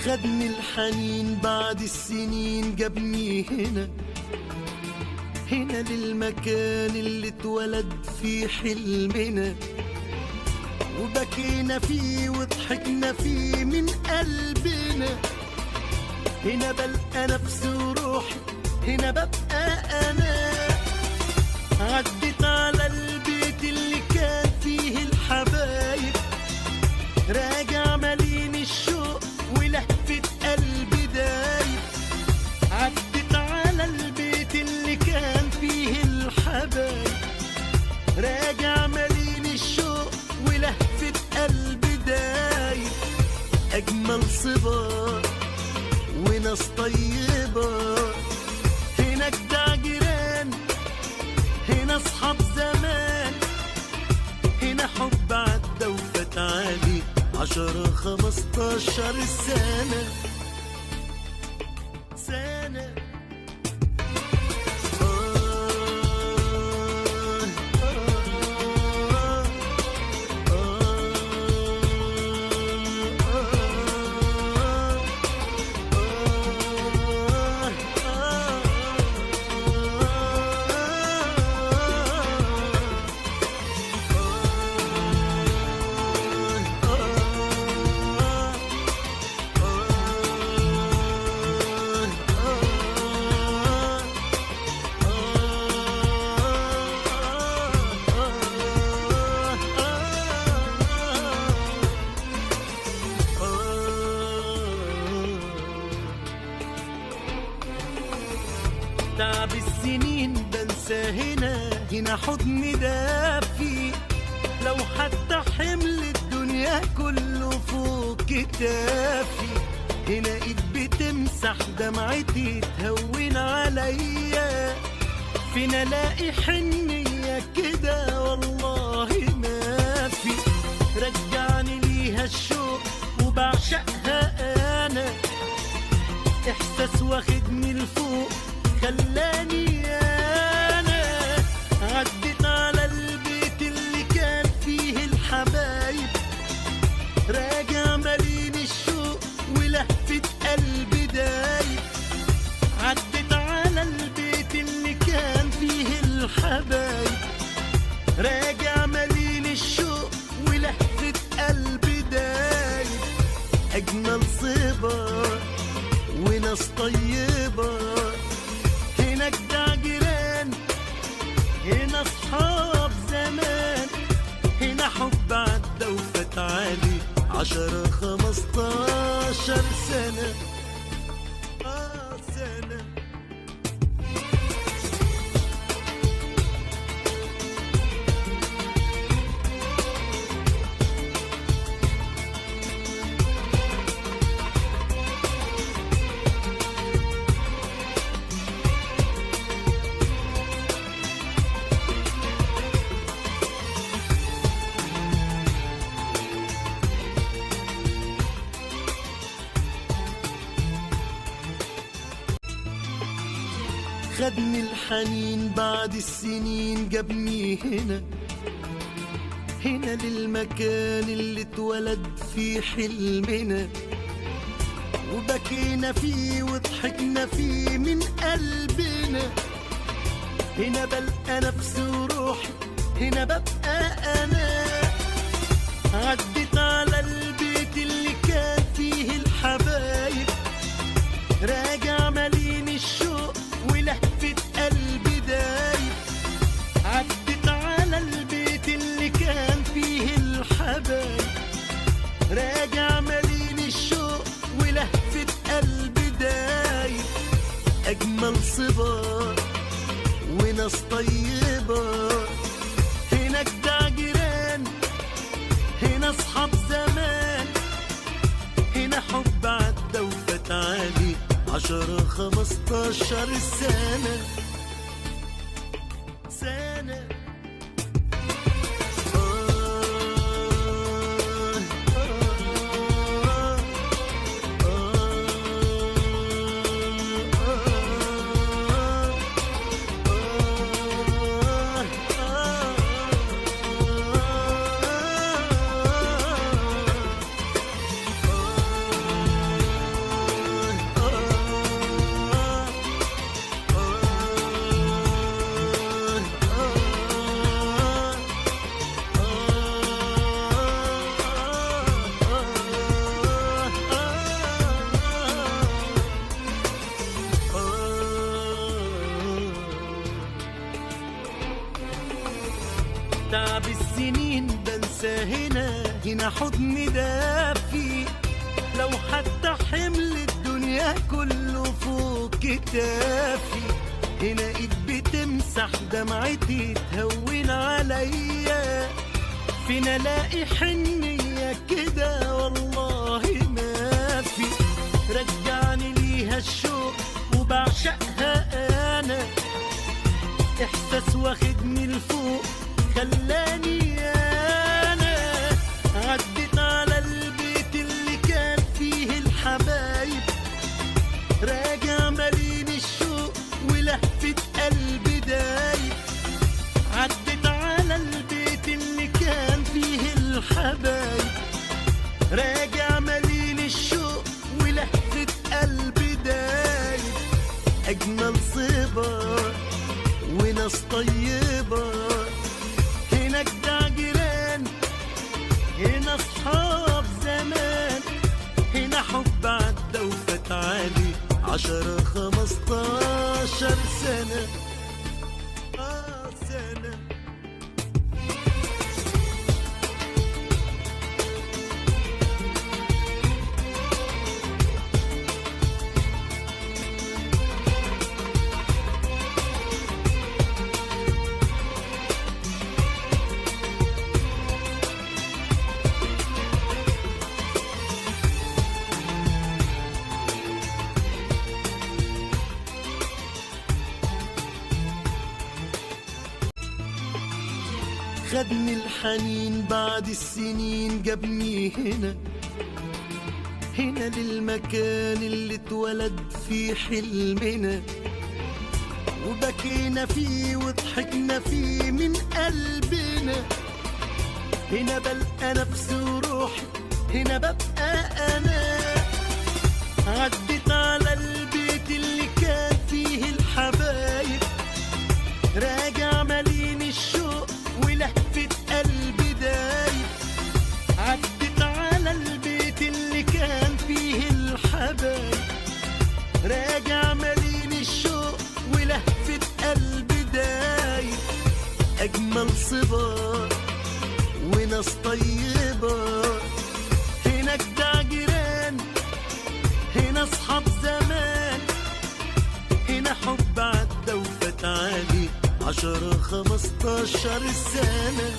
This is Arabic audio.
خدني الحنين بعد السنين جابني هنا للمكان اللي اتولد فيه حلمنا، وبكينا فيه وضحكنا فيه من قلبنا. هنا بلقى نفسي وروحي، هنا ببقى أنا. عدت على البيت اللي كان فيه الحبايب، راجع مليان الشوق ولهفة قلبي دايب. عدت على البيت اللي كان فيه الحبايب، راجع مليان الشوق ولهفة قلبي دايب. أجمل صبار وناس طيبة، هنا جدع جيران، هنا أصحاب زمان. هنا حب عدى وفات عليه 10-15 سنة. تعب السنين بنسى هنا حضني دافي. لو حتى حمل الدنيا كله فوق كتافي، هنا ايد بتمسح دمعتي تهون عليا. فين الاقي حنية كده والله ما في. رجعني ليها الشوق وبعشقها انا، احساس واخدني لفوق خلاني انا. عدت على البيت اللي كان فيه الحبايب، راجع مليان الشوق ولهفة قلبي دايب. عدت على البيت اللي كان فيه الحبايب، راجع مليان الشوق ولهفة قلبي دايب. أجمل صبار وناس طيبة، هنا جدع جيران، هنا أصحاب زمان. هنا حب عدى وفات عليه 10-15 سنة. سنة. خدني الحنين بعد السنين جابني هنا للمكان اللي اتولد فيه حلمنا، وبكينا فيه وضحكنا فيه من قلبنا. هنا بلقى نفسي وروحي، هنا ببقى أنا. عدت على البيت اللي كان فيه الحبايب، راجع مليان الشوق ولهفة قلبي دايب. عدت على البيت اللي كان فيه الحبايب، راجع مليان الشوق ولهفة قلبي دايب. أجمل صبار وناس طيبة، هنا جدع جيران، هنا أصحاب زمان. هنا حب عدى وفات عليه 10-15 سنة. هنا حضن دافي، لو حتى حمل الدنيا كله فوق كتافي. هنا ايد بتمسح دمعتي تهون عليا، فين الاقي حنية كده والله ما في. رجعني ليها الشوق وبعشقها انا، احساس واخدني لفوق خلاني انا. عدت على البيت اللي كان فيه الحبايب، راجع مليني الشوق ولهفة قلبي دايب. عدت على البيت اللي كان فيه الحبايب، راجع مليني الشوق ولهفة قلبي دايب. أجمل صبا وناس طيبة، هنا جدع جيران، هنا أصحاب زمان. هنا حب عدى وفات عليه 10 15 سنة سنة. خدني الحنين بعد السنين، جابني هنا هنا للمكان اللي اتولد فيه حلمنا، وبكينا فيه وضحكنا فيه من قلبنا. هنا بلقى نفسي وروحي، هنا ببقى أنا. عدت على البيت اللي كان فيه الحبايب، راجع مليني الشوق ولهفة قلبي دايب. عدت على البيت اللي كان فيه الحبايب، راجع مليني الشوق ولهفة قلبي دايب. أجمل صبا وناس طيبة، هنا جدع جيران، هنا أصحاب زمان. هنا حب عدى وفات عليه 10 15 سنة.